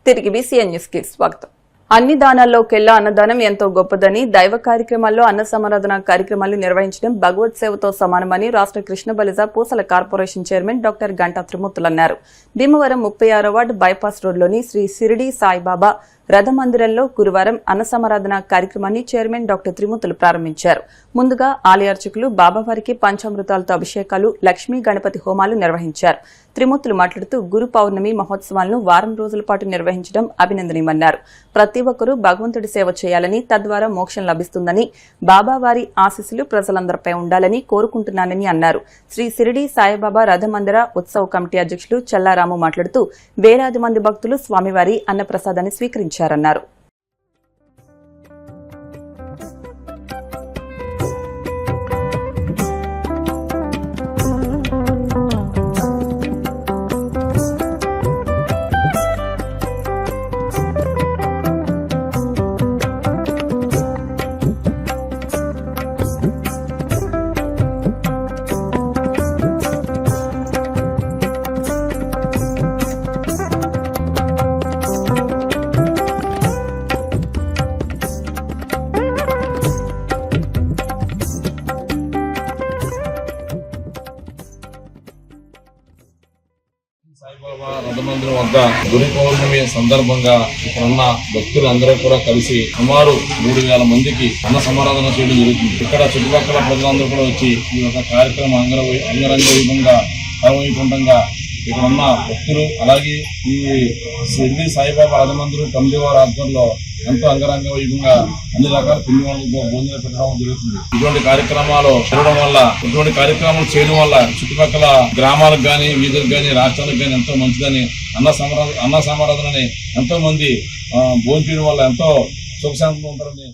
తిరిగి BCN news కి స్వాగతం. అన్ని దానాల్లోకెల్లా అన్నదానం ఎంతో గొప్పదని, దైవ కార్యక్రమాల్లో అన్న సమారాధన కార్యక్రమాలు నిర్వహించడం భగవత్ సేవతో సమానమని రాష్ట్ర కృష్ణ బలిజ పూసల కార్పొరేషన్ చైర్మన్ డాక్టర్ గంటా త్రిమూర్తులు అన్నారు. భీమవరం 36వ వార్డు బైపాస్ రోడ్లోని శ్రీ షిరిడి సాయిబాబా రథమందిరంలో గురువారం అన్న సమారాధన కార్యక్రమాన్ని చైర్మన్ డాక్టర్ త్రిమూర్తులు ప్రారంభించారు. ముందుగా ఆలయ అర్చకులు బాబావారికి పంచామృతాలతో అభిషేకాలు, లక్ష్మీ గణపతి హోమాలు నిర్వహించారు. త్రిమూర్తులు మాట్లాడుతూ గురు పౌర్ణమి మహోత్సవాలను వారం రోజుల పాటు నిర్వహించడం అభినందనీయమన్నారు. ప్రతి ఒక్కరూ భగవంతుడి సేవ చేయాలని, తద్వారా మోక్షం లభిస్తుందని, బాబావారి ఆశీస్సులు ప్రజలందరిపై ఉండాలని కోరుకుంటున్నానని అన్నారు. శ్రీ షిరిడి సాయిబాబా రథమందిర ఉత్సవ కమిటీ అధ్యక్షులు చల్లారాము మాట్లాడుతూ వేలాది మంది భక్తులు స్వామివారి అన్నప్రసాదాన్ని స్వీకరించారన్నారు. సాయిబాబా రథమందిరం వద్ద గురు పౌర్ణమి సందర్భంగా ఇక్కడున్న భక్తులందరూ కూడా కలిసి సుమారు 3000 మందికి అన్న సమారాధన చేయడం జరుగుతుంది. ఇక్కడ చుట్టుపక్కల ప్రజలందరూ కూడా వచ్చి ఈ యొక్క కార్యక్రమం అంగరంగ వైభవంగా పరమవైకుంఠంగా ఇక్కడ ఉన్న భక్తులు, అలాగే ఈ షిరిడి సాయిబాబా రథమందిరం కమిటీ వారి ఆధ్వర్యంలో ఎంతో అంగరంగ వైభవంగా అన్ని రకాల పిండి వంటలతో భోజనం పెట్టడం జరుగుతుంది. ఇటువంటి కార్యక్రమాలు చేయడం వల్ల చుట్టుపక్కల గ్రామాలకు కానీ, వీధులకు కానీ, రాష్ట్రాలకు కానీ ఎంతో మంచిదని, అన్న సమారాధనని ఎంతో మంది భోజనం వల్ల ఎంతో సుఖశాంతంగా ఉంటారని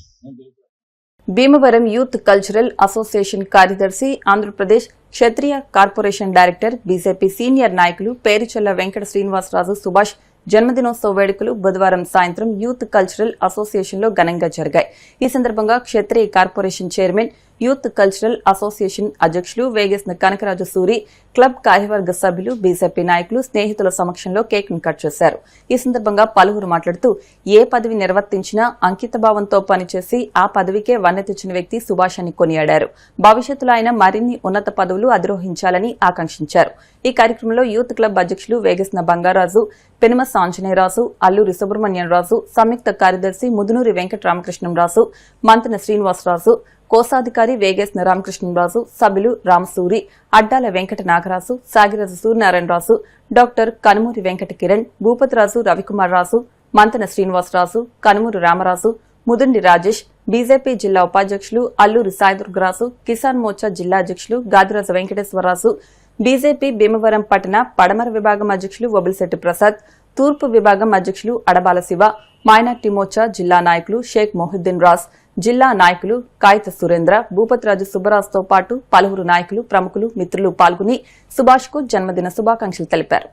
భీమవరం యూత్ కల్చరల్ అసోసియేషన్ కార్యదర్శి, ఆంధ్రప్రదేశ్ క్షత్రియ కార్పొరేషన్ డైరెక్టర్, బీజేపీ సీనియర్ నాయకులు పేరుచెల్ల వెంకట శ్రీనివాసరాజు సుభాష్ జన్మదినోత్సవ వేడుకలు బుధవారం సాయంత్రం యూత్ కల్చరల్ అసోసియేషన్ లో ఘనంగా జరిగాయి. ఈ సందర్భంగా Kshatriya corporation chairman, youth cultural association అధ్యక్షులు వేగేసిన కనకరాజు సూరి, క్లబ్ కార్యవర్గ సభ్యులు, బీజేపీ నాయకులు, స్నేహితుల సమక్షంలో కేక్ ను కట్ చేశారు. ఈ సందర్భంగా పలువురు మాట్లాడుతూ ఏ పదవి నిర్వర్తించినా అంకితభావంతో పనిచేసి ఆ పదవికే వన్నె తెచ్చిన వ్యక్తి సుభాష్ అని కొనియాడారు. భవిష్యత్తులో ఆయన మరిన్ని ఉన్నత పదవులు అధిరోహించాలని ఆకాంక్షించారు. ఈ కార్యక్రమంలో యూత్ క్లబ్ అధ్యక్షులు వేగేసిన బంగారాజు, పెనుమస్ ఆంజనేయరాజు, అల్లూరి సుబ్రహ్మణ్యంరాజు, సంయుక్త కార్యదర్శి ముదునూరి వెంకటరామకృష్ణంరాజు, మంతన శ్రీనివాసరాజు, కోశాధికారి వేగేసిన రామకృష్ణరాజు, సభ్యులు రామసూరి, అడ్డాల వెంకట నాగరాజు, సాగిరాజు సూర్యనారాయణరాజు, డాక్టర్ కనుమూరి వెంకట కిరణ్, భూపతిరాజు రవికుమార్ రాజు, మంతన శ్రీనివాసరాజు, కనుమూరి రామరాజు, ముదుండి రాజేష్, బీజేపీ జిల్లా ఉపాధ్యక్షులు అల్లూరి సాయిదుర్గరాజు, కిసాన్ మోర్చా జిల్లా అధ్యక్షులు గాదిరాజు వెంకటేశ్వరరాజు, బీజేపీ భీమవరం పట్టణ పడమర విభాగం అధ్యక్షులు వబిలిశెట్టి ప్రసాద్, తూర్పు విభాగం అధ్యక్షులు అడబాల శివ, మైనార్టీ మోర్చా జిల్లా నాయకులు షేక్ మొహిద్దీన్ రాజ్, జిల్లా నాయకులు కాయిత సురేంద్ర, భూపతిరాజు సుబ్బరాజుతో పాటు పలువురు నాయకులు, ప్రముఖులు, మిత్రులు పాల్గొని సుభాష్ కు జన్మదిన శుభాకాంక్షలు తెలిపారు.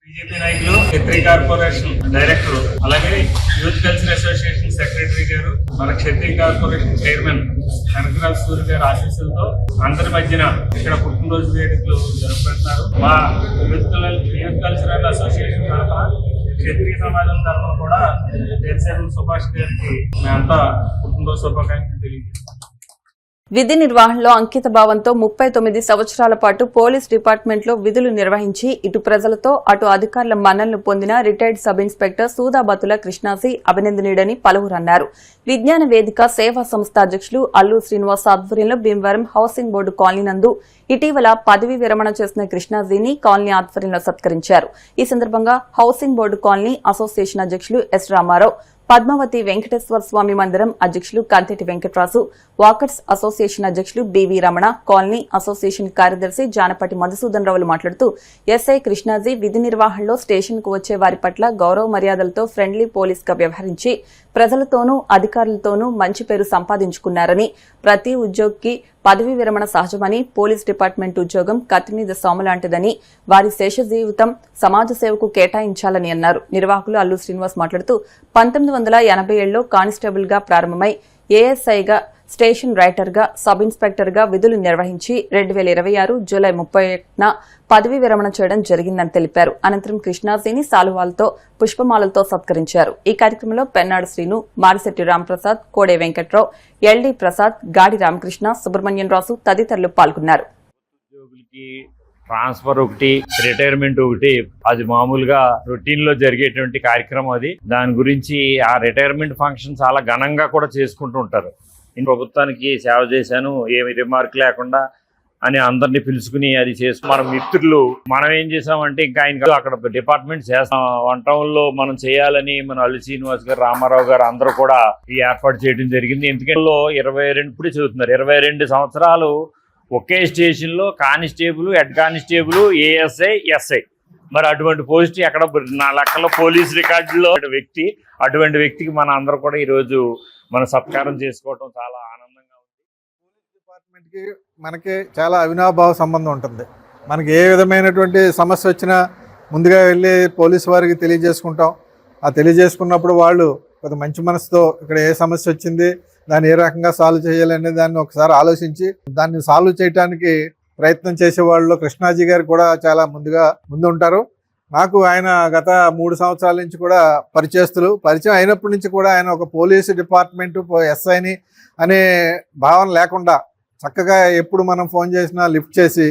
బీజేపీ నాయకులు, క్షత్రియ కార్పొరేషన్ డైరెక్టర్, అలాగే యూత్ కల్చర్ అసోసియేషన్ సెక్రటరీ గారు, మన క్షత్రియ కార్పొరేషన్ చైర్మన్ కనకరాజు సూరి గారి ఆశీస్సులతో అందరి మధ్యన ఇక్కడ పుట్టినరోజు వేడుకలు జరుపుకుంటున్నారు. మా యూత్ కల్చరల్ అసోసియేషన్ తరఫున క్షత్రియ సమాజం తరఫున కూడా సుభాష్ గారికి మేమంతా పుట్టినరోజు శుభాకాంక్షలు తెలియజేస్తాం. విధి నిర్వహణలో అంకిత భావంతో 39 సంవత్సరాల పాటు పోలీస్ డిపార్ట్మెంట్లో విధులు నిర్వహించి ఇటు ప్రజలతో అటు అధికారుల మన్ననలు పొందిన రిటైర్డ్ సబ్ ఇన్స్పెక్టర్ సూదాబతుల కృష్ణాజీ అభినందనీయుడని పలువురు అన్నారు. విజ్ఞాన వేదిక సేవా సంస్థ అధ్యక్షులు అల్లు శ్రీనివాస్ ఆధ్వర్యంలో భీమవరం హౌసింగ్ బోర్డు కాలనీ నందు ఇటీవల పదవీ విరమణ చేసిన కృష్ణాజీని కాలనీ ఆధ్వర్యంలో సత్కరించారు. ఈ సందర్భంగా హౌసింగ్ బోర్డు కాలనీ అసోసియేషన్ అధ్యక్షులు ఎస్ రామారావు, పద్మావతి వెంకటేశ్వర స్వామి మందిరం అధ్యక్షులు కంతెటి వెంకటరాజు, వాకర్స్ అసోసియేషన్ అధ్యక్షులు బివి రమణ, కాలనీ అసోసియేషన్ కార్యదర్శి జానపటి మధుసూదన్ రావులు మాట్లాడుతూ ఎస్ఐ కృష్ణాజీ విధి నిర్వహణలో స్టేషన్ కు వచ్చే వారి పట్ల గౌరవ మర్యాదలతో ఫ్రెండ్లీ పోలీస్ గా వ్యవహరించి ప్రజలతోనూ అధికారులతోనూ మంచి పేరు సంపాదించుకున్నారని, ప్రతి ఉద్యోగికి పదవీ విరమణ సహజమని, పోలీస్ డిపార్ట్మెంట్ ఉద్యోగం కత్తిమీద సాము లాంటిదని, వారి శేష జీవితం సమాజ సేవకు కేటాయించాలని అన్నారు. నిర్వాహకులు అల్లు శ్రీనివాస్ మాట్లాడుతూ 1987లో కానిస్టేబుల్ గా ప్రారంభమై ఏఎస్ఐగా, స్టేషన్ రైటర్గా, సబ్ ఇన్స్పెక్టర్గా విధులు నిర్వహించి 2026 జూలై 31న పదవీ విరమణ చేయడం జరిగిందని తెలిపారు. అనంతరం కృష్ణాజీని సాలువాలతో పుష్పమాలతో సత్కరించారు. ఈ కార్యక్రమంలో పెన్నాడు శ్రీను, మారిశెట్టి రాంప్రసాద్, కోడే వెంకట్రావు, ఎల్డి ప్రసాద్, గాడి రామకృష్ణ, సుబ్రహ్మణ్యం రాసు తదితరులు పాల్గొన్నారు. ట్రాన్స్ఫర్ ఒకటి, రిటైర్మెంట్ ఒకటి, అది మామూలుగా రొటీన్ లో జరిగేటువంటి కార్యక్రమం. అది దాని గురించి ఆ రిటైర్మెంట్ ఫంక్షన్ చాలా ఘనంగా కూడా చేసుకుంటూ ఉంటారు. ప్రభుత్వానికి సేవ చేశాను, ఏమి రిమార్క్ లేకుండా అని అందరినీ పిలుచుకుని అది చేసి మన మిత్రులు మనం ఏం చేసామంటే ఇంకా ఆయన అక్కడ డిపార్ట్మెంట్ చేస్తాం 1 టౌన్లో మనం చేయాలని మన అల్లు శ్రీనివాస్ గారు, రామారావు గారు అందరూ కూడా ఈ ఏర్పాటు చేయడం జరిగింది. ఎందుకంటే 22 ఇప్పుడు చదువుతున్నారు, 22 సంవత్సరాలు ఒకే స్టేషన్ లో constable, head constable, ASI, SI. మరి అటువంటి పోస్ట్ ఎక్కడ నా లెక్కలో పోలీస్ రికార్డులో వ్యక్తి, అటువంటి వ్యక్తికి మన అందరూ కూడా ఈరోజు మన సత్కారం చేసుకోవటం చాలా ఆనందంగా ఉంది. పోలీస్ డిపార్ట్మెంట్కి మనకి చాలా అవినాభావ సంబంధం ఉంటుంది. మనకి ఏ విధమైనటువంటి సమస్య వచ్చినా ముందుగా వెళ్ళి పోలీసు వారికి తెలియజేసుకుంటాం. ఆ తెలియజేసుకున్నప్పుడు వాళ్ళు కొంత మంచి మనసుతో ఇక్కడ ఏ సమస్య వచ్చింది, దాన్ని ఏ రకంగా సాల్వ్ చేయాలనే దాన్ని ఒకసారి ఆలోచించి దాన్ని సాల్వ్ చేయడానికి ప్రయత్నం చేసే వాళ్ళు కృష్ణాజీ గారు కూడా చాలా ముందు ఉంటారు. నాకు ఆయన గత 3 సంవత్సరాల నుంచి కూడా పరిచయం అయినప్పటి నుంచి కూడా ఆయన ఒక పోలీసు డిపార్ట్మెంటు ఎస్ఐని అనే భావన లేకుండా చక్కగా ఎప్పుడు మనం ఫోన్ చేసినా లిఫ్ట్ చేసి,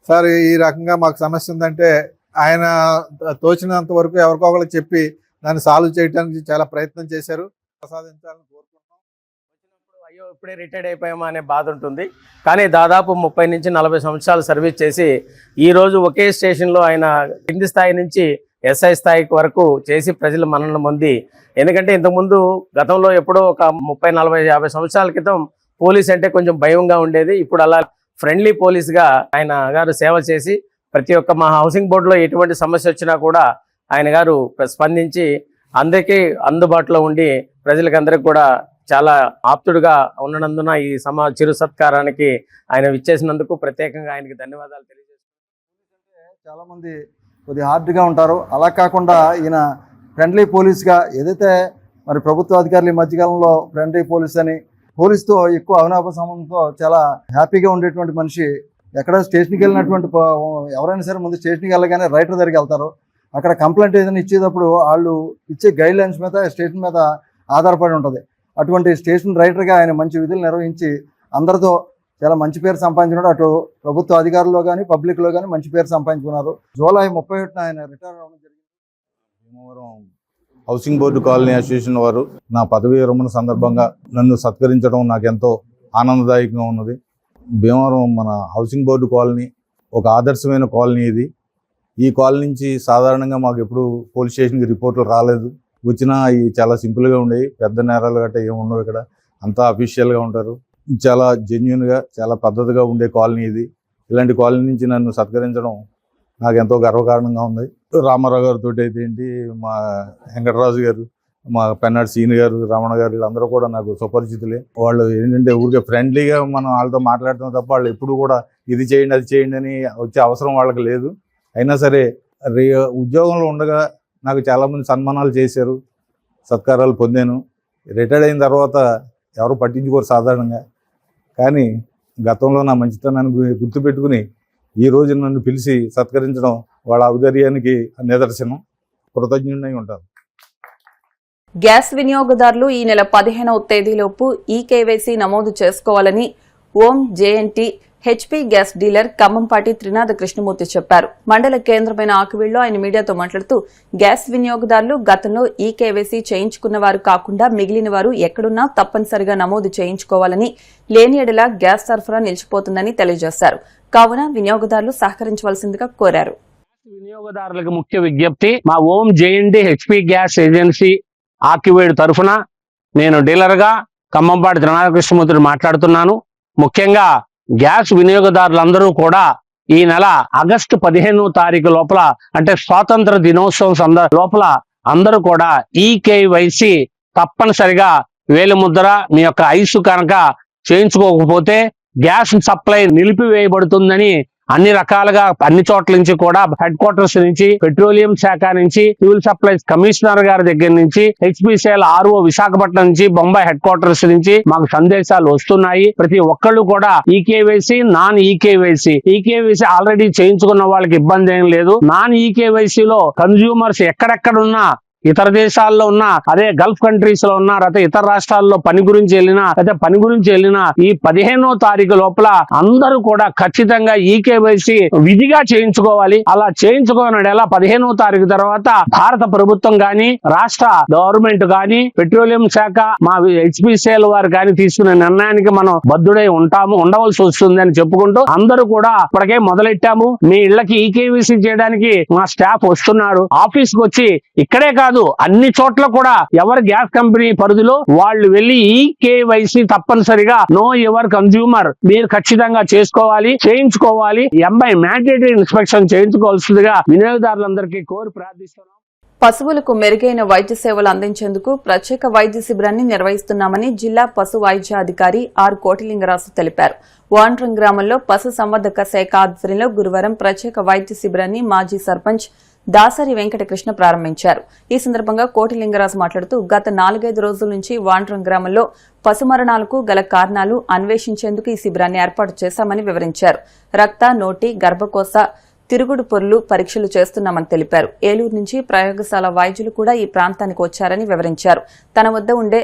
సార్ ఈ రకంగా మాకు సమస్య ఉందంటే ఆయన తోచినంత వరకు ఎవరికొకరికి చెప్పి దాన్ని సాల్వ్ చేయడానికి చాలా ప్రయత్నం చేశారు. ప్రసాదించాలని కోరుకుంటున్నాం. అయ్యో ఇప్పుడే రిటైర్డ్ అయిపోయామా అనే బాధ ఉంటుంది. కానీ దాదాపు 30 నుంచి 40 సంవత్సరాలు సర్వీస్ చేసి ఈరోజు ఒకే స్టేషన్లో ఆయన కింది స్థాయి నుంచి ఎస్ఐ స్థాయికి వరకు చేసి ప్రజల మన్నన పొంది, ఎందుకంటే ఇంతకుముందు గతంలో ఎప్పుడో ఒక 30, 40, 50 సంవత్సరాల క్రితం పోలీస్ అంటే కొంచెం భయంగా ఉండేది. ఇప్పుడు అలా ఫ్రెండ్లీ పోలీస్గా ఆయన గారు సేవ చేసి ప్రతి ఒక్క మా హౌసింగ్ బోర్డులో ఎటువంటి సమస్య వచ్చినా కూడా ఆయన గారు స్పందించి అందరికీ అందుబాటులో ఉండి ప్రజలకి అందరికి కూడా చాలా ఆప్తుడుగా ఉన్నందున ఈ చిరు సత్కారానికి ఆయన విచ్చేసినందుకు ప్రత్యేకంగా ఆయనకి ధన్యవాదాలు తెలియజేస్తున్నాను. చాలా మంది కొద్దిగా హార్డ్గా ఉంటారు. అలా కాకుండా ఈయన ఫ్రెండ్లీ పోలీస్గా ఏదైతే మరి ప్రభుత్వ అధికారులు ఈ మధ్యకాలంలో ఫ్రెండ్లీ పోలీస్ అని పోలీస్తో ఎక్కువ అవినాభ సంబంధంతో చాలా హ్యాపీగా ఉండేటువంటి మనిషి. ఎక్కడ స్టేషన్కి వెళ్ళినటువంటి ఎవరైనా సరే ముందు స్టేషన్కి వెళ్ళగానే రైటర్ దగ్గరికి వెళ్తారు. అక్కడ కంప్లైంట్ ఏదైనా ఇచ్చేటప్పుడు వాళ్ళు ఇచ్చే గైడ్ లైన్స్ మీద స్టేషన్ మీద ఆధారపడి ఉంటుంది. అటువంటి స్టేషన్ రైటర్గా ఆయన మంచి విధులు నిర్వహించి అందరితో చాలా మంచి పేరు సంపాదించుకున్నాడు. అటు ప్రభుత్వ అధికారుల్లో కానీ పబ్లిక్లో కానీ మంచి పేరు సంపాదించుకున్నారు. జూలై 31న ఆయన రిటైర్ అవ్వడం జరిగింది. Bhimavaram housing board colony association వారు నా పదవీ విరమణ సందర్భంగా నన్ను సత్కరించడం నాకు ఎంతో ఆనందదాయకంగా ఉన్నది. భీమవరం మన హౌసింగ్ బోర్డు కాలనీ ఒక ఆదర్శమైన కాలనీ ఇది. ఈ కాలనీ నుంచి సాధారణంగా మాకు ఎప్పుడు పోలీస్ స్టేషన్కి రిపోర్ట్లు రాలేదు. వచ్చినా ఇవి చాలా సింపుల్గా ఉండేవి. పెద్ద నేరాలు గట్రా ఏమి ఉండవు. ఇక్కడ అంతా అఫీషియల్గా ఉంటారు. చాలా జెన్యున్గా చాలా పద్ధతిగా ఉండే కాలనీ ఇది. ఇలాంటి కాలనీ నుంచి నన్ను సత్కరించడం నాకు ఎంతో గర్వకారణంగా ఉంది. రామారావు గారితో అయితే ఏంటి, మా వెంకటరాజు గారు, మా పెన్నాడు సీని గారు, రమణ గారు వీళ్ళందరూ కూడా నాకు సుపరిచితులే. వాళ్ళు ఏంటంటే ఊరికే ఫ్రెండ్లీగా మనం వాళ్ళతో మాట్లాడటం తప్ప వాళ్ళు ఎప్పుడు కూడా ఇది చేయండి అది చేయండి అని వచ్చే అవసరం వాళ్ళకి లేదు. అయినా సరే ఉద్యోగంలో ఉండగా నాకు చాలామంది సన్మానాలు చేశారు, సత్కారాలు పొందాను. రిటైర్డ్ అయిన తర్వాత ఎవరు పట్టించుకోరు సాధారణంగా. కానీ గతంలో నా మంచితనాన్ని గుర్తుపెట్టుకుని ఈ రోజు నన్ను పిలిచి సత్కరించడం వాళ్ళ ఔదార్యానికి నిదర్శనం. కృతజ్ఞుడై ఉంటాను. గ్యాస్ వినియోగదారులు ఈ నెల 15వ తేదీలోపు ఈ కేవైసీ నమోదు చేసుకోవాలని Om JNT HP gas dealer Khammampati Trinatha Krishnamurthy చెప్పారు. మండల కేంద్రమైన ఆకువీడులో ఆయన మీడియాతో మాట్లాడుతూ గ్యాస్ వినియోగదారులు గతంలో ఈకేవైసీ చేయించుకున్న వారు కాకుండా మిగిలిన వారు ఎక్కడున్నా తప్పనిసరిగా నమోదు చేయించుకోవాలని, లేని ఎడల గ్యాస్ సరఫరా నిలిచిపోతుందని తెలియజేశారు. కావున వినియోగదారులు సహకరించవలసిందిగా కోరారు. వినియోగదారులకు ముఖ్య విజ్ఞప్తి, మా ఓం JNT HP gas agency Akividu తరఫున నేను డీలర్గా ఖమ్మంపాటి త్రినాథ కృష్ణమూర్తి మాట్లాడుతున్నాను. ముఖ్యంగా గ్యాస్ వినియోగదారులందరూ కూడా ఈ నెల ఆగస్టు 15వ తారీఖు లోపల, అంటే స్వాతంత్ర దినోత్సవం లోపల అందరూ కూడా ఈకేవైసీ తప్పనిసరిగా వేలిముద్ర మీ యొక్క ఐసు కనుక చేయించుకోకపోతే గ్యాస్ సప్లై నిలిపివేయబడుతుందని అన్ని రకాలుగా అన్ని చోట్ల నుంచి కూడా హెడ్ క్వార్టర్స్ నుంచి, పెట్రోలియం శాఖ నుంచి, సివిల్ సప్లైస్ కమిషనర్ గారి దగ్గర నుంచి, హెచ్పిసిఎల్ ఆర్ఓ విశాఖపట్నం నుంచి, బొంబాయి హెడ్ క్వార్టర్స్ నుంచి మాకు సందేశాలు వస్తున్నాయి. ప్రతి ఒక్కళ్ళు కూడా ఈకేవైసీ, నాన్ ఈకేవైసీ ఆల్రెడీ చేయించుకున్న వాళ్ళకి ఇబ్బంది ఏం లేదు. నాన్ ఈకేవైసీలో కన్జ్యూమర్స్ ఎక్కడెక్కడున్నా, ఇతర దేశాల్లో ఉన్నా, అదే గల్ఫ్ కంట్రీస్ లో ఉన్నా, లేకపోతే ఇతర రాష్ట్రాల్లో పని గురించి వెళ్ళినా ఈ 15వ తారీఖు లోపల అందరూ కూడా ఖచ్చితంగా ఈకేవైసీ విధిగా చేయించుకోవాలి. అలా చేయించుకోనడేలా 15వ తారీఖు తర్వాత భారత ప్రభుత్వం గాని, రాష్ట్ర గవర్నమెంట్ గాని, పెట్రోలియం శాఖ, మా హెచ్పిసిఎల్ వారు కానీ తీసుకునే నిర్ణయానికి మనం బద్దుడై ఉండవలసి వస్తుంది అని చెప్పుకుంటూ అందరూ కూడా ఇప్పటికే మొదలెట్టాము. మీ ఇళ్లకి ఈకేవైసీ చేయడానికి మా స్టాఫ్ వస్తున్నారు. ఆఫీస్ కి వచ్చి ఇక్కడే కాదు అన్ని చోట్ల కూడా ఎవరి గ్యాస్ కంపెనీ పరిధిలో వాళ్ళు వెళ్లి ఈకేవైసీ తప్పనిసరిగా నో యువర్ కన్జ్యూమర్ మీరు ఖచ్చితంగా చేయించుకోవాలి. ఎంఐ మ్యాండేటరీ ఇన్స్పెక్షన్ చేయించుకోవాల్సిందిగా వినియోగదారులందరికీ కోరి ప్రార్థిస్తున్నాం. పశువులకు మెరుగైన వైద్య సేవలు అందించేందుకు ప్రత్యేక వైద్య శిబిరాన్ని నిర్వహిస్తున్నామని జిల్లా పశు వైద్యాధికారి ఆర్ కోటిలింగరాజు తెలిపారు. వాండ్రం గ్రామంలో పశు సంవర్ధక శాఖ ఆధ్వర్యంలో గురువారం ప్రత్యేక వైద్య శిబిరాన్ని మాజీ సర్పంచ్ దాసరి వెంకటకృష్ణ ప్రారంభించారు. ఈ సందర్భంగా కోటిలింగరాజు మాట్లాడుతూ గత 4-5 రోజుల నుంచి వాండ్రం గ్రామంలో పశు మరణాలకు గల కారణాలు అన్వేషించేందుకు ఈ శిబిరాన్ని ఏర్పాటు చేశామని వివరించారు. రక్త, నోటి, గర్భకోశ, తిరుగుడు పొర్లు పరీక్షలు చేస్తున్నామని తెలిపారు. ఏలూరు నుంచి ప్రయోగశాల వైద్యులు కూడా ఈ ప్రాంతానికి వచ్చారని వివరించారు. తన వద్ద ఉండే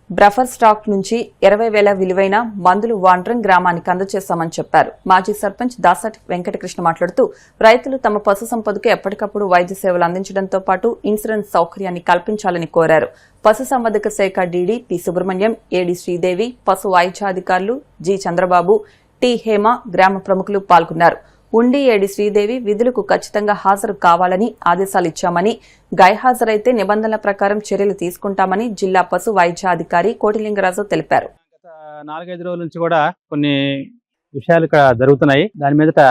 బ్రఫర్ స్టాక్ నుంచి 20,000 విలువైన మందులు వాండ్రం గ్రామానికి అందజేశామని చెప్పారు. మాజీ సర్పంచ్ దాసరి వెంకటకృష్ణ మాట్లాడుతూ రైతులు తమ పశు సంపదకు ఎప్పటికప్పుడు వైద్య సేవలు అందించడంతో పాటు ఇన్సూరెన్స్ సౌకర్యాన్ని కల్పించాలని కోరారు. పశు సంవర్ధక శాఖ డీడీ పి సుబ్రహ్మణ్యం, ఏడీ శ్రీదేవి, పశు వైద్యాధికారులు జి చంద్రబాబు, టి హేమ, గ్రామ ప్రముఖులు పాల్గొన్నారు. ఉండి ఏడి శ్రీదేవి విధులకు ఖచ్చితంగా హాజరు కావాలని ఆదేశాలిచ్చామని, గైహాజరైతే నిబంధనల ప్రకారం చర్యలు తీసుకుంటామని జిల్లా పశు వైద్యాధికారి కోటిలింగరాజు తెలిపారు. గత 4-5 రోజుల నుంచి కూడా కొన్ని విషయాలు ఇక్కడ జరుగుతున్నాయి. దాని మీదట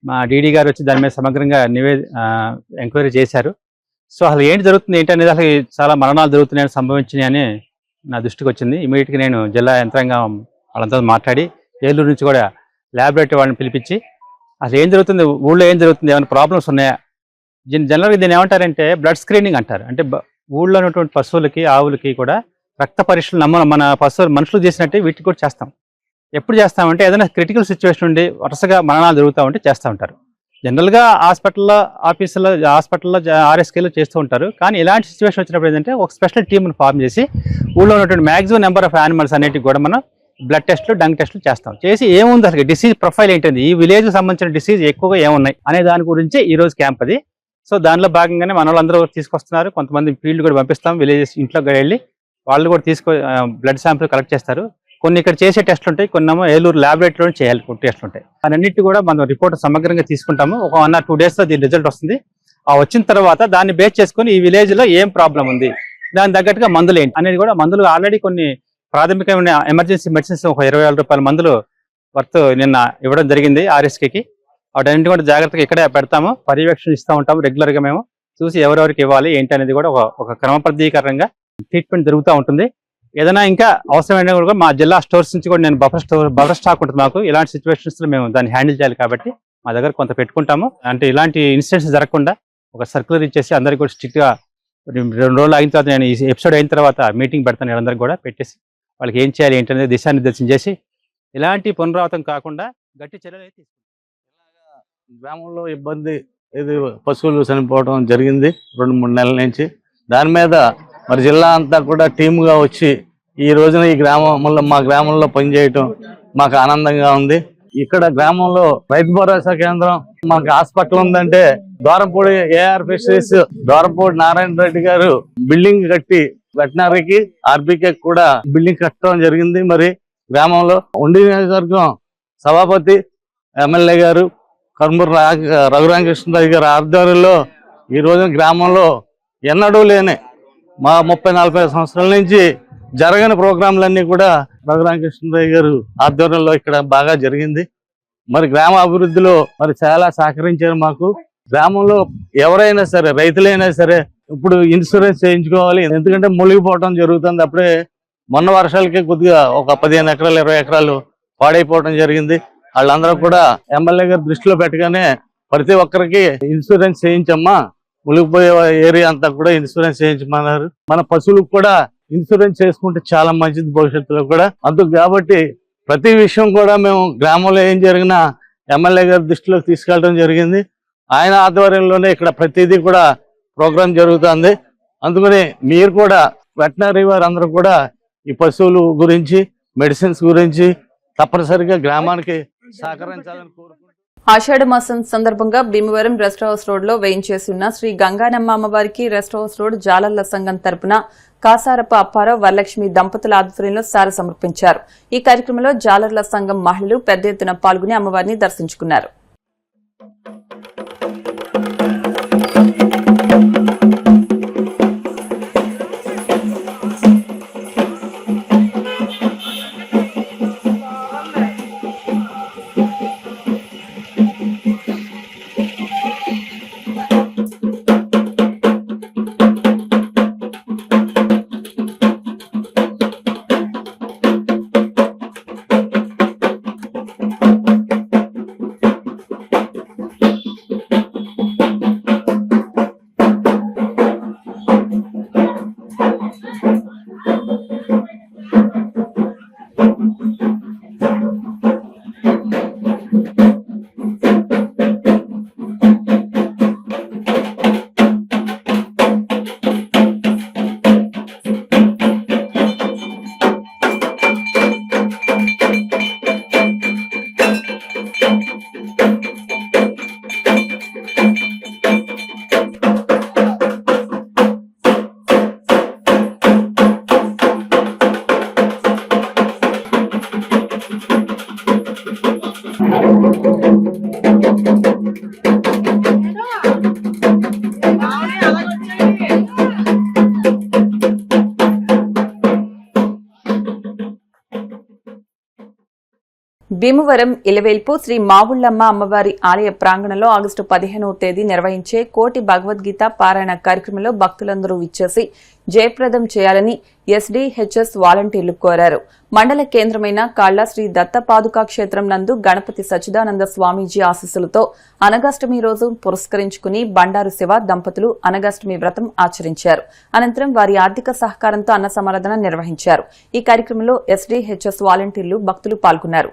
మా డీడీ గారు వచ్చి దాని మీద సమగ్రంగా ఎంక్వైరీ చేశారు. సో అసలు ఏంటి జరుగుతుంది ఏంటనేది, అసలు చాలా మరణాలు జరుగుతున్నాయని సంభవించినాయని నా దృష్టికి వచ్చింది. ఇమీడియట్గా నేను జిల్లా యంత్రాంగం వాళ్ళంతా మాట్లాడి ఏలూరు నుంచి కూడా ల్యాబొరేటరీ వాళ్ళని పిలిపించి అసలు ఏం జరుగుతుంది, ఊళ్ళో ఏం జరుగుతుంది, ఏమైనా ప్రాబ్లమ్స్ ఉన్నాయా, జనరల్గా దీన్ని ఏమంటారంటే బ్లడ్ స్క్రీనింగ్ అంటారు. అంటే ఊళ్ళో ఉన్నటువంటి పశువులకి, ఆవులకి కూడా రక్త పరీక్షలు మన మనుషులు చేసినట్టే వీటికి కూడా చేస్తాం. ఎప్పుడు చేస్తామంటే ఏదైనా క్రిటికల్ సిచ్యువేషన్ ఉండి వరుసగా మరణాలు జరుగుతూ ఉంటే చేస్తూ ఉంటారు. జనరల్గా హాస్పిటల్లో ఆర్ఎస్కేలో చేస్తూ ఉంటారు. కానీ ఇలాంటి సిచ్యువేషన్ వచ్చినప్పుడు ఏంటంటే ఒక స్పెషల్ టీమ్ని ఫామ్ చేసి ఊళ్ళో ఉన్నటువంటి మ్యాక్సిమం నెంబర్ ఆఫ్ యానిమల్స్ అన్నిటికి కూడా మనం బ్లడ్ టెస్ట్లు, డంగ్ టెస్ట్లు చేస్తాం. చేసి ఏముంది అసలు డిసీజ్ ప్రొఫైల్ ఏంటంది, ఈ విలేజ్కి సంబంధించిన డిసీజ్ ఎక్కువగా ఏమున్నాయి అనే దాని గురించి ఈ రోజు క్యాంప్ అది. సో దానిలో భాగంగానే మన వాళ్ళందరూ తీసుకొస్తున్నారు. కొంతమంది ఫీల్డ్ కూడా పంపిస్తాం, విలేజెస్ ఇంట్లో వెళ్ళి వాళ్ళు కూడా బ్లడ్ శాంపుల్ కలెక్ట్ చేస్తారు. కొన్ని ఇక్కడ చేసే టెస్ట్లు ఉంటాయి, కొన్నేమో ఏలూరు ల్యాబొరేటరీలో చేయాలి టెస్ట్లు ఉంటాయి. అన్నిటి కూడా మనం రిపోర్ట్ సమగ్రంగా తీసుకుంటాము. ఒక 1 or 2 daysలో దీని రిజల్ట్ వస్తుంది. ఆ వచ్చిన తర్వాత దాన్ని బేస్ చేసుకుని ఈ విలేజ్లో ఏం ప్రాబ్లం ఉంది, దాని తగ్గట్టుగా మందులు ఏంటి అనేది కూడా, మందులు ఆల్రెడీ కొన్ని ప్రాథమికమైన ఎమర్జెన్సీ మెడిసిన్స్ ఒక 20,000 రూపాయల మందులు వర్త్ నిన్న ఇవ్వడం జరిగింది ఆర్ఎస్కేకి. వాటన్నింటి కూడా జాగ్రత్తగా ఇక్కడే పెడతాము, పర్యవేక్షణ ఇస్తూ ఉంటాము. రెగ్యులర్గా మేము చూసి ఎవరెవరికి ఇవ్వాలి ఏంటి అనేది కూడా ఒక క్రమబద్ధీకరంగా ట్రీట్మెంట్ జరుగుతూ ఉంటుంది. ఏదైనా ఇంకా అవసరమైన కూడా మా జిల్లా స్టోర్స్ నుంచి కూడా నేను బఫర్ స్టాక్ ఉంటుంది మాకు. ఇలాంటి సిచ్యువేషన్స్లో మేము దాన్ని హ్యాండిల్ చేయాలి కాబట్టి మా దగ్గర కొంత పెట్టుకుంటాము. అంటే ఇలాంటి ఇన్సిడెంట్స్ జరగకుండా ఒక సర్క్యులర్ ఇచ్చేసి అందరికీ కూడా స్ట్రిక్ట్గా 2 రోజులు అయిన తర్వాత, నేను ఈ ఎపిసోడ్ అయిన తర్వాత మీటింగ్ పెడతాను, అందరికీ కూడా పెట్టేసి వాళ్ళకి ఏం చేయాలి ఏంటనేది దిశానిర్దేశం చేసి ఇలాంటి పునరావృతం కాకుండా గట్టి చర్యలు అయితే గ్రామంలో ఇబ్బంది ఇది పశువులు చనిపోవడం జరిగింది 2-3 నెలల నుంచి. దాని మీద మరి జిల్లా అంతా కూడా టీముగా వచ్చి ఈ రోజున ఈ గ్రామంలో, మా గ్రామంలో పనిచేయటం మాకు ఆనందంగా ఉంది. ఇక్కడ గ్రామంలో రైతు భరోసా కేంద్రం, మనకు హాస్పిటల్ ఉందంటే దూరంపూడి ఏఆర్ ఫిషరీస్ దూరంపూడి నారాయణ రెడ్డి గారు బిల్డింగ్ కట్టి వెటనరీకి ఆర్బీకే కూడా బిల్డింగ్ కట్టడం జరిగింది. మరి గ్రామంలో ఉండి నియోజకవర్గం సభాపతి ఎమ్మెల్యే గారు కర్మూరు రఘురామకృష్ణరాజు గారి ఆధ్వర్యంలో ఈ రోజు గ్రామంలో ఎన్నడూ లేని మా 30-40 సంవత్సరాల నుంచి జరగని ప్రోగ్రాంలన్నీ కూడా రఘురామకృష్ణరాజు గారు ఆధ్వర్యంలో ఇక్కడ బాగా జరిగింది. మరి గ్రామ అభివృద్ధిలో మరి చాలా సహకరించారు మాకు. గ్రామంలో ఎవరైనా సరే, రైతులైనా సరే ఇప్పుడు ఇన్సూరెన్స్ చేయించుకోవాలి, ఎందుకంటే మునిగిపోవటం జరుగుతుంది. అప్పుడే మొన్న వర్షాలకి కొద్దిగా ఒక 15 ఎకరాలు 20 ఎకరాలు పాడైపోవడం జరిగింది. వాళ్ళందరూ కూడా ఎమ్మెల్యే గారు దృష్టిలో పెట్టగానే ప్రతి ఒక్కరికి ఇన్సూరెన్స్ చేయించమ్మా, మునిగిపోయే ఏరియా అంతా కూడా ఇన్సూరెన్స్ చేయించమన్నారు. మన పశువులకు కూడా ఇన్సూరెన్స్ చేసుకుంటే చాలా మంచిది భవిష్యత్తులో కూడా. అందుకు కాబట్టి ప్రతి విషయం కూడా మేము గ్రామంలో ఏం జరిగినా ఎమ్మెల్యే గారి దృష్టిలోకి తీసుకెళ్ళడం జరిగింది. ఆయన ఆధ్వర్యంలోనే ఇక్కడ ప్రతిదీ కూడా ప్రోగ్రాం జరుగుతుంది. అందుకని మీరు కూడా వెటనరీ వారు అందరూ కూడా ఈ పశువుల గురించి, మెడిసిన్స్ గురించి తప్పనిసరిగా గ్రామానికి సహకరించాలని కోరుకుంటున్నాను. ఆషాఢ మాసం సందర్భంగా భీమవరం రెస్ట్ హౌస్ రోడ్ లో వేయించేసి ఉన్న శ్రీ గంగానమ్మ అమ్మవారికి రెస్ట్ హౌస్ రోడ్ జాలర్ల సంఘం తరపున కాసారపు అప్పారావు వరలక్ష్మి దంపతుల ఆధ్వర్యంలో సార సమర్పించారు. ఈ కార్యక్రమంలో జాలర్ల సంఘం మహిళలు పెద్ద ఎత్తున పాల్గొని అమ్మవారిని దర్శించుకున్నారు. భీమవరం ఇలవేల్పు శ్రీ మావుళ్లమ్మ అమ్మవారి ఆలయ ప్రాంగణంలో ఆగస్టు 15వ తేదీ నిర్వహించే కోటి భగవద్గీత పారాయణ కార్యక్రమంలో భక్తులందరూ విచ్చేసి జయప్రదం చేయాలని ఎస్డీహెచ్ఎస్ వాలంటీర్లు కోరారు. మండల కేంద్రమైన కాళ్ల శ్రీ దత్తపాదుకా క్షేత్రం నందు గణపతి సచ్చిదానంద స్వామీజీ ఆశీస్సులతో అనగాష్టమి రోజు పురస్కరించుకుని బండారు శివ దంపతులు అనగాష్టమి వ్రతం ఆచరించారు. అనంతరం వారి ఆర్థిక సహకారంతో అన్న సమారాధన నిర్వహించారు. ఈ కార్యక్రమంలో ఎస్డీహెచ్ఎస్ వాలంటీర్లు భక్తులు పాల్గొన్నారు.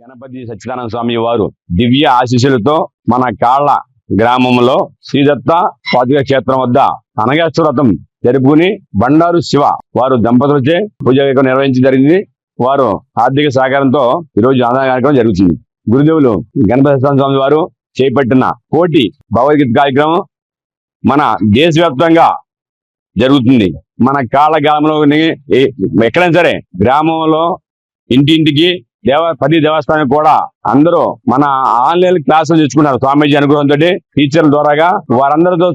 గణపతి సచ్చిదానంద స్వామి వారు దివ్య ఆశీస్సులతో మన కాళ్ల గ్రామంలో శ్రీదత్త పాదుకా క్షేత్రం వద్ద అనగాష్ట వ్రతం జరుపుకుని బండారు శివ వారు దంపతులచే పూజ నిర్వహించి జరిగింది. వారు ఆర్థిక సహకారంతో ఈరోజు అన్నదాన కార్యక్రమం జరుగుతుంది. గురుదేవులు గణపతి సచ్చిదానంద స్వామి వారు చేపట్టిన కోటి భగవద్గీత కార్యక్రమం మన దేశవ్యాప్తంగా జరుగుతుంది. మన కాళ్ళ గ్రామంలో ఎక్కడైనా సరే గ్రామంలో ఇంటింటికి ప్రతి దేవస్థానం కూడా అందరూ మన ఆన్లైన్ క్లాసులు తెచ్చుకున్నారు. స్వామీజీ అనుగ్రహంతో టీచర్ల ద్వారాగా వారందరితో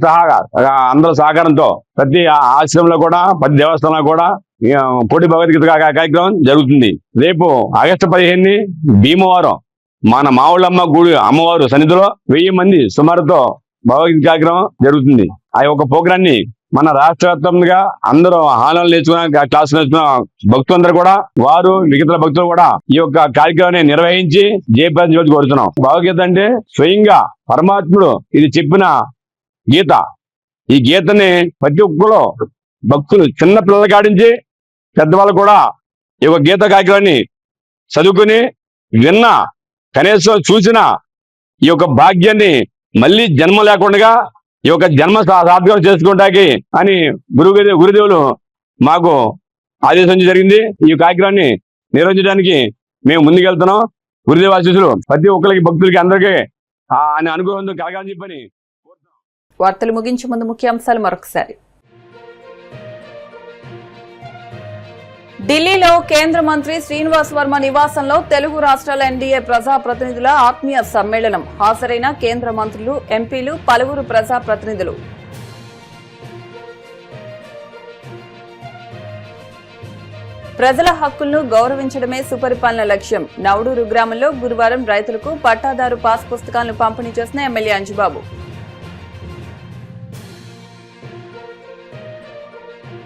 అందరూ సహకారంతో ప్రతి ఆశ్రమంలో కూడా ప్రతి దేవస్థానంలో కూడా కోటి భగవద్గీత కార్యక్రమం జరుగుతుంది. రేపు ఆగస్టు 15 భీమవరం మన మావుళ్ళమ్మ గుడి అమ్మవారు సన్నిధిలో 1000 మంది సుమారుతో భగవద్గీత కార్యక్రమం జరుగుతుంది. ఆ యొక్క ప్రోగ్రామ్ ని మన రాష్ట్ర వ్యాప్తంగా అందరూ ఆన్లైన్ నేర్చుకున్న క్లాసులు నేర్చుకున్న భక్తులందరూ కూడా వారు మిగతా భక్తులు కూడా ఈ యొక్క కార్యక్రమాన్ని నిర్వహించి జయప్రదం కోరుతున్నాం. భగవద్గీత అంటే స్వయంగా పరమాత్ముడు ఇది చెప్పిన గీత. ఈ గీతని ప్రతి ఒక్కరు భక్తులు చిన్న పిల్లల కాడించి పెద్దవాళ్ళు కూడా ఈ యొక్క గీత కార్యక్రమాన్ని చదువుకుని విన్న కనీసం చూసిన ఈ యొక్క భాగ్యాన్ని మళ్ళీ జన్మ లేకుండా ఈ యొక్క జన్మ సార్థకం చేసుకుంటాకి అని గురుదేవులు మాకు ఆదేశించడం జరిగింది. ఈ కార్యక్రమాన్ని నిర్వహించడానికి మేము ముందుకెళ్తున్నాం. గురుదేవ ఆశీస్సులు ప్రతి ఒక్కరికి భక్తులకి అందరికీ అనుగ్రహం కలగాలని చెప్పని వార్తలు ముగించే ముందు ముఖ్యాంశాలు మరొకసారి. ఢిల్లీలో కేంద్ర మంత్రి శ్రీనివాస్ వర్మ నివాసంలో తెలుగు రాష్ట్రాల ఎన్డీఏ ప్రజాప్రతినిధుల ఆత్మీయ సమ్మేళనం. హాజరైన కేంద్ర మంత్రులు, ఎంపీలు, పలువురు ప్రజాప్రతినిధులు. ప్రజల హక్కులను గౌరవించడమే సుపరిపాలన లక్ష్యం. నవడూరు గ్రామంలో గురువారం రైతులకు పట్టాదారు పాస్ పుస్తకాలను పంపిణీ చేసిన ఎమ్మెల్యే అంజుబాబు.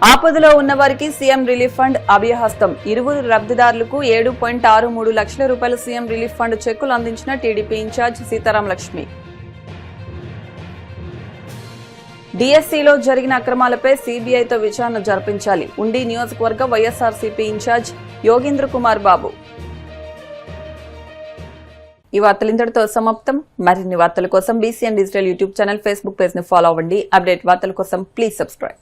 ఆపదలో ఉన్నవారికి సీఎం రిలీఫ్ ఫండ్ అభయహస్తం. ఇరువురు లబ్ధిదారులకు 7.63 లక్షల రూపాయల సీఎం రిలీఫ్ ఫండ్ చెక్కులు అందించిన టీడీపీ ఇన్ఛార్జ్ సీతారాం లక్ష్మి. డీఎస్సీలో జరిగిన అక్రమాలపై సీబీఐతో విచారణ జరిపించాలి. ఉండి నియోజకవర్గ వైఎస్ఆర్సీపీ ఇన్ఛార్జ్ యోగేంద్ర కుమార్ బాబు. ఈ వార్తలు ఇంతటితో సమాప్తం. మరిన్ని వార్తల కోసం BCN digital YouTube channel, Facebook page ని ఫాలో అవ్వండి. అప్డేట్ వార్తల కోసం ప్లీజ్ సబ్స్క్రైబ్.